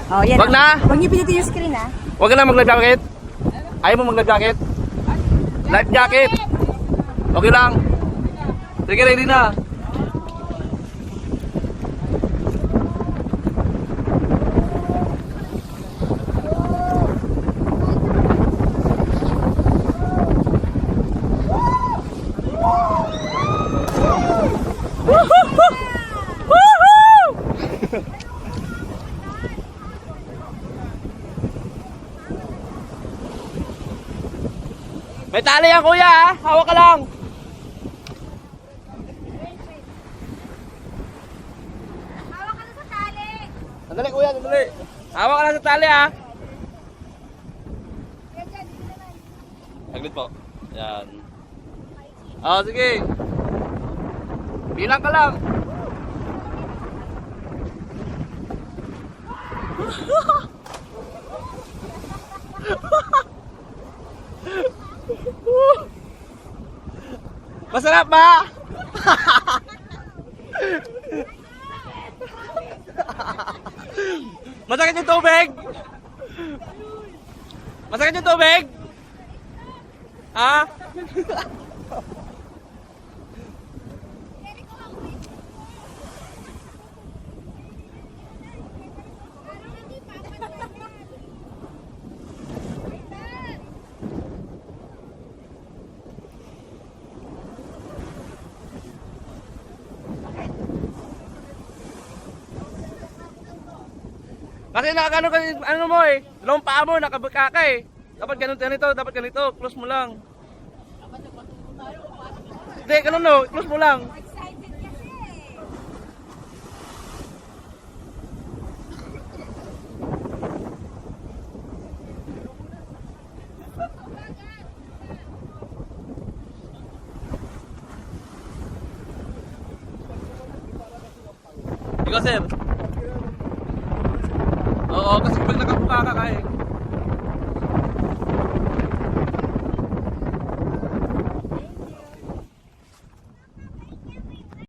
Oh, yan. Wag na. Huwag niyo pinutin yung screen, ha? Huwag ka na mag-life jacket. Ayaw mo mag-life jacket? Life jacket. Okay lang. Sige, ready na. May tali yan kuya ha, hawak ka lang. Hawak ka na sa tali. Sandali kuya, sandali. Hawak ka lang sa tali ha. Saglit po. Yan. Oh, sige. Bilang ka lang. Masarap ba? Masakit yung tubig? Masakit yung tubig? Ha? Kasi nakakano ka, ano mo eh, dalawang paa mo, nakabaka ka eh. Dapat ganito, dapat ganito, close mo lang. Hindi, ganun no, close mo lang. Excited kasi. Ikaw sir. Oo, kasi pag nakabuka ka eh.